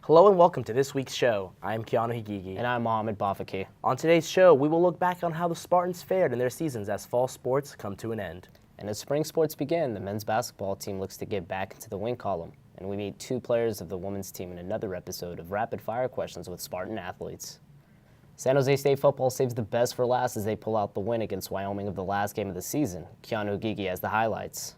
Hello and welcome to this week's show. I'm Keanu Higigi. And I'm Mohamed Bafaki. On today's show, we will look back on how the Spartans fared in their seasons as fall sports come to an end. And as spring sports begin, the men's basketball team looks to get back into the win column. And we meet two players of the women's team in another episode of Rapid Fire Questions with Spartan athletes. San Jose State football saves the best for last as they pull out the win against Wyoming of the last game of the season. Keanu Higigi has the highlights.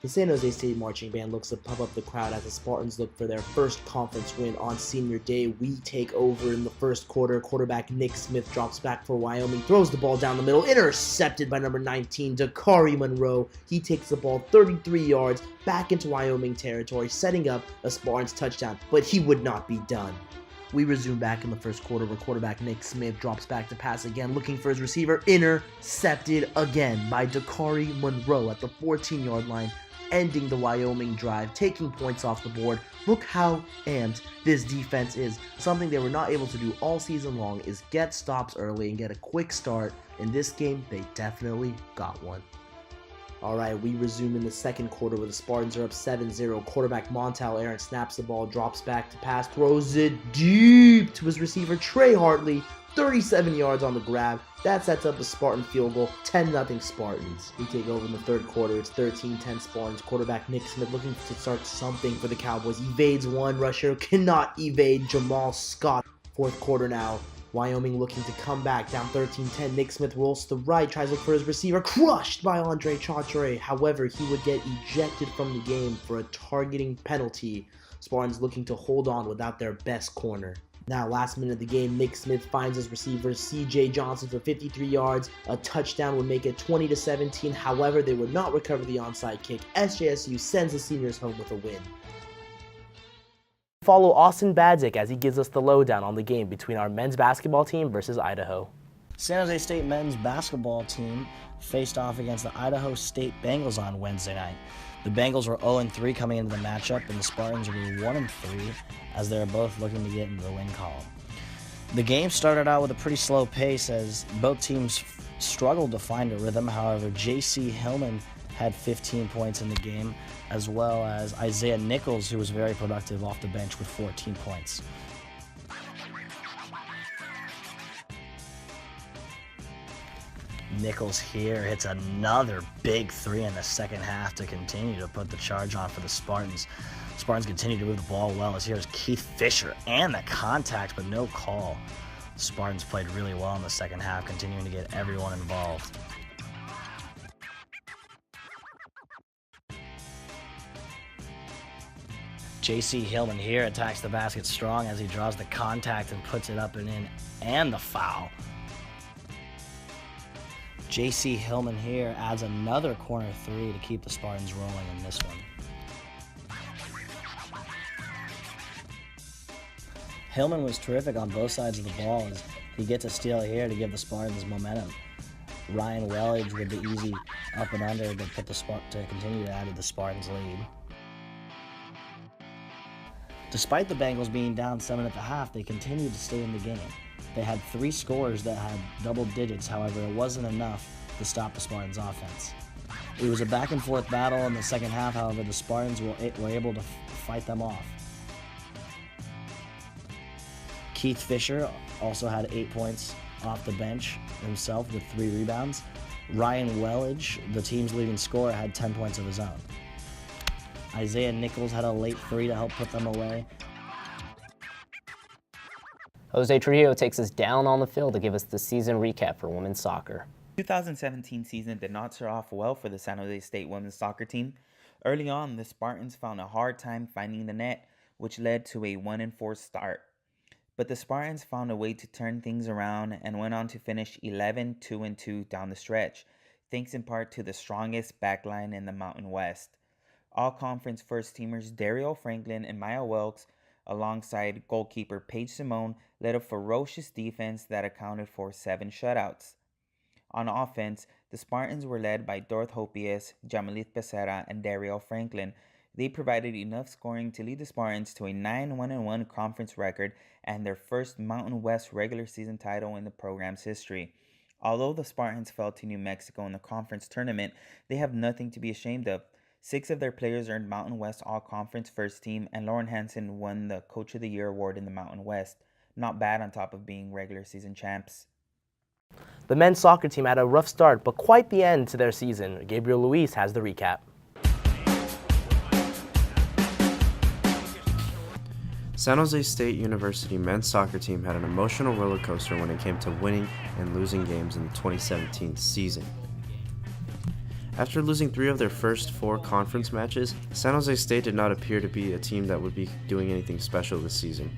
The San Jose State marching band looks to pump up the crowd as the Spartans look for their first conference win on senior day. We take over in the first quarter. Quarterback Nick Smith drops back for Wyoming, throws the ball down the middle, intercepted by number 19, Dakari Monroe. He takes the ball 33 yards back into Wyoming territory, setting up a Spartans touchdown, but he would not be done. We resume back in the first quarter where quarterback Nick Smith drops back to pass again, looking for his receiver, intercepted again by Dakari Monroe at the 14-yard line, ending the Wyoming drive, taking points off the board. Look how amped this defense is. Something they were not able to do all season long is get stops early and get a quick start. In this game, they definitely got one. Alright, we resume in the second quarter where the Spartans are up 7-0. Quarterback Montel Aaron snaps the ball, drops back to pass, throws it deep to his receiver Trey Hartley. 37 yards on the grab. That sets up a Spartan field goal, 10-0 Spartans. We take over in the third quarter. It's 13-10 Spartans. Quarterback Nick Smith looking to start something for the Cowboys. Evades one rusher, cannot evade Jamal Scott. Fourth quarter now. Wyoming looking to come back, down 13-10. Nick Smith rolls to the right, tries to look for his receiver, crushed by Andre Chautre. However, he would get ejected from the game for a targeting penalty. Spartans looking to hold on without their best corner. Now, last minute of the game, Nick Smith finds his receiver, C.J. Johnson, for 53 yards. A touchdown would make it 20-17. However, they would not recover the onside kick. SJSU sends the seniors home with a win. Follow Austin Badzik as he gives us the lowdown on the game between our men's basketball team versus Idaho. San Jose State men's basketball team faced off against the Idaho State Bengals on Wednesday night. The Bengals were 0-3 coming into the matchup, and the Spartans were 1-3 as they were both looking to get into the win column. The game started out with a pretty slow pace as both teams struggled to find a rhythm. However, J.C. Hillman had 15 points in the game, as well as Isaiah Nichols, who was very productive off the bench with 14 points. Nichols here hits another big three in the second half to continue to put the charge on for the Spartans. Spartans continue to move the ball well as here's Keith Fisher and the contact, but no call. Spartans played really well in the second half, continuing to get everyone involved. J.C. Hillman here attacks the basket strong as he draws the contact and puts it up and in, and the foul. J.C. Hillman here adds another corner three to keep the Spartans rolling in this one. Hillman was terrific on both sides of the ball as he gets a steal here to give the Spartans momentum. Ryan Wellage with the easy up and under to continue to add to the Spartans' lead. Despite the Bengals being down 7 at the half, they continued to stay in the game. They had 3 scorers that had double digits, however, it wasn't enough to stop the Spartans' offense. It was a back-and-forth battle in the second half, however, the Spartans were able to fight them off. Keith Fisher also had 8 points off the bench himself with 3 rebounds. Ryan Wellage, the team's leading scorer, had 10 points of his own. Isaiah Nichols had a late 3 to help put them away. Jose Trujillo takes us down on the field to give us the season recap for women's soccer. 2017 season did not start off well for the San Jose State women's soccer team. Early on, the Spartans found a hard time finding the net, which led to a 1-4 start. But the Spartans found a way to turn things around and went on to finish 11-2-2 down the stretch, thanks in part to the strongest backline in the Mountain West. All-conference first-teamers Dario Franklin and Maya Wilkes, alongside goalkeeper Paige Simone, led a ferocious defense that accounted for 7 shutouts. On offense, the Spartans were led by Dorth Hopius, Jamalith Becerra, and Dario Franklin. They provided enough scoring to lead the Spartans to a 9-1-1 conference record and their first Mountain West regular season title in the program's history. Although the Spartans fell to New Mexico in the conference tournament, they have nothing to be ashamed of. 6 of their players earned Mountain West All-Conference First Team, and Lauren Hansen won the Coach of the Year award in the Mountain West. Not bad on top of being regular season champs. The men's soccer team had a rough start, but quite the end to their season. Gabriel Luis has the recap. San Jose State University men's soccer team had an emotional roller coaster when it came to winning and losing games in the 2017 season. After losing 3 of their first 4 conference matches, San Jose State did not appear to be a team that would be doing anything special this season.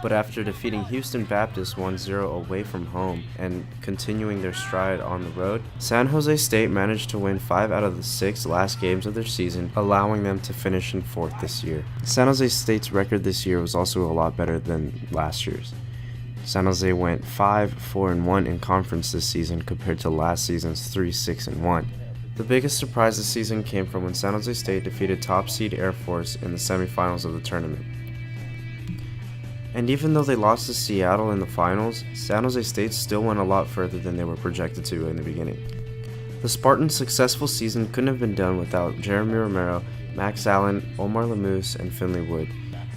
But after defeating Houston Baptist 1-0 away from home and continuing their stride on the road, San Jose State managed to win 5 out of the 6 last games of their season, allowing them to finish in 4th this year. San Jose State's record this year was also a lot better than last year's. San Jose went 5-4-1 in conference this season compared to last season's 3-6-1. The biggest surprise this season came from when San Jose State defeated top seed Air Force in the semifinals of the tournament. And even though they lost to Seattle in the finals, San Jose State still went a lot further than they were projected to in the beginning. The Spartans' successful season couldn't have been done without Jeremy Romero, Max Allen, Omar Lemus, and Finley Wood,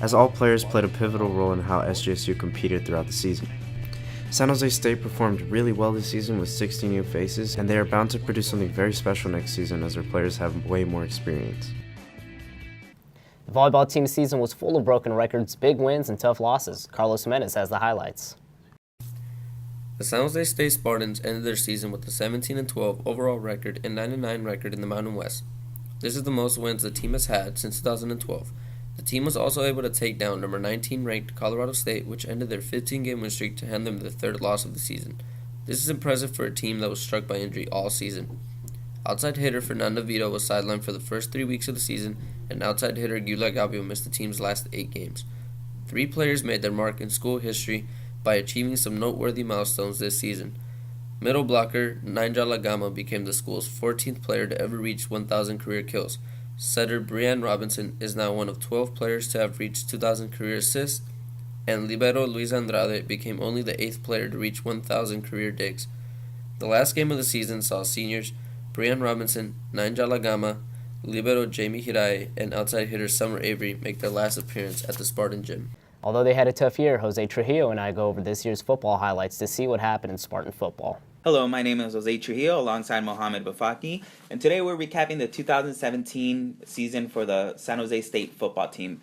as all players played a pivotal role in how SJSU competed throughout the season. San Jose State performed really well this season with 60 new faces, and they are bound to produce something very special next season as their players have way more experience. The volleyball team season was full of broken records, big wins, and tough losses. Carlos Jimenez has the highlights. The San Jose State Spartans ended their season with a 17-12 overall record and 9-9 record in the Mountain West. This is the most wins the team has had since 2012. The team was also able to take down number 19 ranked Colorado State, which ended their 15-game win streak to hand them the 3rd loss of the season. This is impressive for a team that was struck by injury all season. Outside hitter Fernando Vito was sidelined for the first 3 weeks of the season, and outside hitter Gyula Gabio missed the team's last 8 games. 3 players made their mark in school history by achieving some noteworthy milestones this season. Middle blocker Ninja Lagama became the school's 14th player to ever reach 1,000 career kills. Setter Brian Robinson is now one of 12 players to have reached 2,000 career assists, and libero Luis Andrade became only the 8th player to reach 1,000 career digs. The last game of the season saw seniors Brian Robinson, Ninja Lagama, libero Jamie Hirai, and outside hitter Summer Avery make their last appearance at the Spartan Gym. Although they had a tough year, Jose Trujillo and I go over this year's football highlights to see what happened in Spartan football. Hello, my name is Jose Trujillo alongside Mohamed Bafaki, and today we're recapping the 2017 season for the San Jose State football team.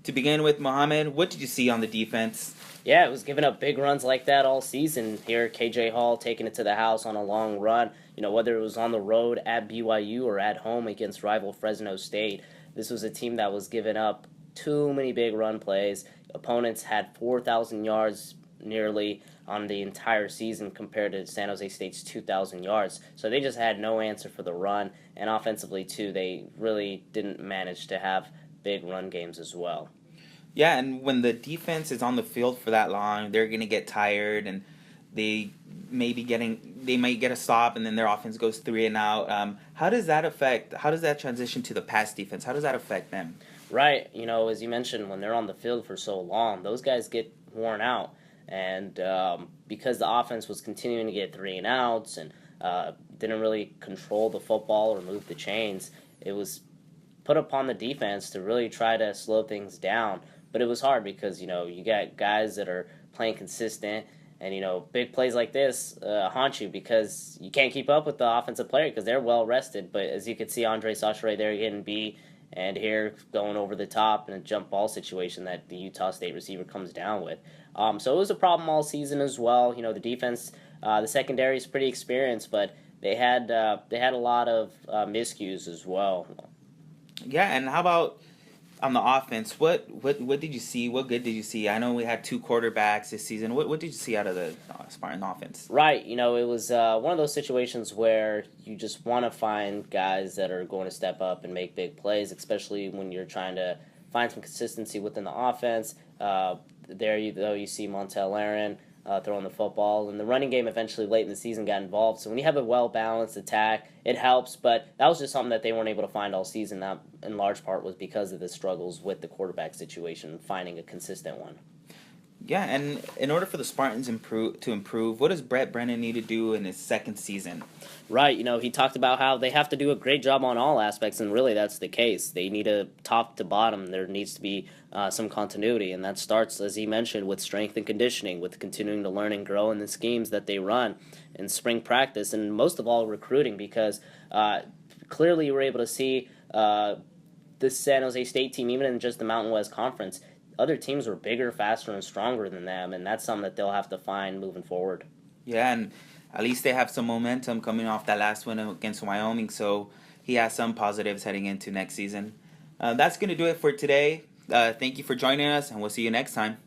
To begin with, Mohamed, what did you see on the defense? Yeah, it was giving up big runs like that all season. Here, KJ Hall taking it to the house on a long run. You know, whether it was on the road at BYU or at home against rival Fresno State, this was a team that was giving up too many big run plays. Opponents had 4,000 yards nearly on the entire season compared to San Jose State's 2,000 yards. So they just had no answer for the run, and offensively, too, they really didn't manage to have big run games as well. Yeah, and when the defense is on the field for that long, they're going to get tired, and they might get a stop, and then their offense goes 3 and out. How does that transition to the pass defense? How does that affect them? Right. You know, as you mentioned, when they're on the field for so long, those guys get worn out. And because the offense was continuing to get 3 and outs and didn't really control the football or move the chains, it was put upon the defense to really try to slow things down. But it was hard because, you know, you got guys that are playing consistent, and, you know, big plays like this haunt you because you can't keep up with the offensive player because they're well rested. But as you could see, Andre Sacheret there getting beat, and here going over the top in a jump ball situation that the Utah State receiver comes down with. So it was a problem all season as well. You know, the defense, the secondary is pretty experienced, but they had a lot of miscues as well. Yeah, and how about on the offense? What did you see? What good did you see? I know we had 2 quarterbacks this season. What did you see out of the Spartan offense? Right. You know, it was one of those situations where you just want to find guys that are going to step up and make big plays, especially when you're trying to find some consistency within the offense. You see Montel Aaron throwing the football, and the running game eventually late in the season got involved. So when you have a well-balanced attack, it helps, but that was just something that they weren't able to find all season. That, in large part, was because of the struggles with the quarterback situation, finding a consistent one. Yeah, and in order for the Spartans to improve, what does Brett Brennan need to do in his second season? Right, he talked about how they have to do a great job on all aspects, and really that's the case. They need a top to bottom. There needs to be some continuity, and that starts, as he mentioned, with strength and conditioning, with continuing to learn and grow in the schemes that they run in spring practice, and most of all, recruiting, because clearly you were able to see the San Jose State team, even in just the Mountain West Conference, other teams were bigger, faster, and stronger than them, and that's something that they'll have to find moving forward. Yeah, and at least they have some momentum coming off that last win against Wyoming, so he has some positives heading into next season. That's going to do it for today. Thank you for joining us, and we'll see you next time.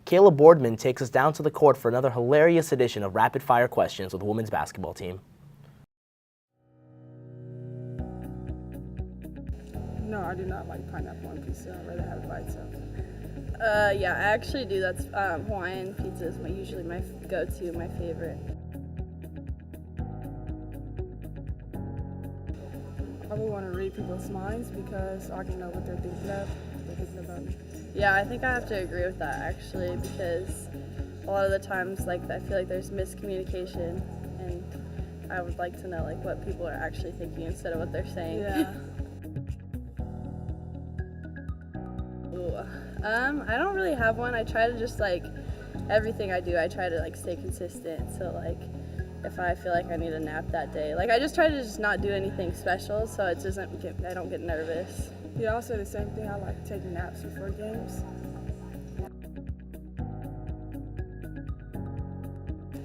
Caleb Boardman takes us down to the court for another hilarious edition of Rapid Fire Questions with the women's basketball team. No, I do not like pineapple on pizza. I'd rather have it by itself. Yeah, I actually do. That's Hawaiian pizza is usually my go-to, my favorite. I would want to read people's minds because I can know what they're thinking of. They're thinking about me. Yeah, I think I have to agree with that actually, because a lot of the times, I feel like there's miscommunication, and I would like to know what people are actually thinking instead of what they're saying. Yeah. I don't really have one. I try to just everything I do, I try to stay consistent. So if I feel like I need a nap that day, I just try to just not do anything special, so it doesn't I don't get nervous. Yeah, I'll say the same thing. I like taking naps before games.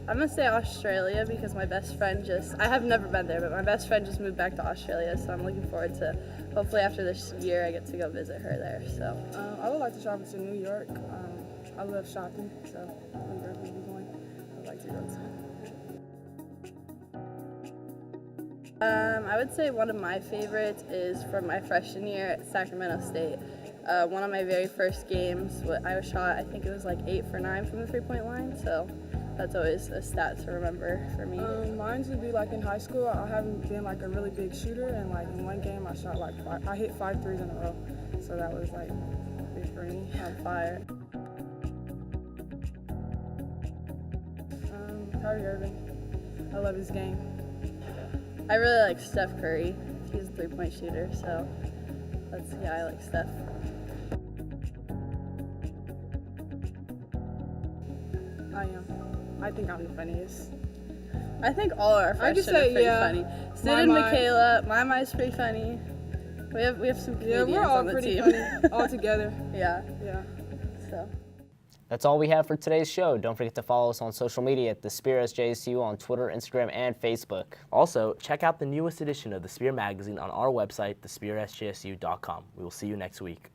I'm gonna say Australia because my best friend I have never been there, but my best friend just moved back to Australia, so I'm looking forward to, hopefully after this year I get to go visit her there, so. I would like to travel to New York. I love shopping, so New York would be one I'd like to go to. I would say one of my favorites is from my freshman year at Sacramento State. One of my very first games, I shot, I think it was 8 for 9 from the three-point line, so that's always a stat to remember for me. Mine would be in high school. I haven't been a really big shooter, and in one game I shot I hit 5 threes in a row, so that was big for me. On fire. Kyrie Irving. I love his game. I really like Steph Curry. He's a three-point shooter, so I like Steph. I am. I think I'm the funniest. I think all our freshmen are pretty funny. Sid and Michaela, Mai's pretty funny. We have some comedians we're all on the pretty team. funny all together. Yeah. So. That's all we have for today's show. Don't forget to follow us on social media at The Spear SJSU on Twitter, Instagram, and Facebook. Also, check out the newest edition of The Spear magazine on our website, thespearsjsu.com. We will see you next week.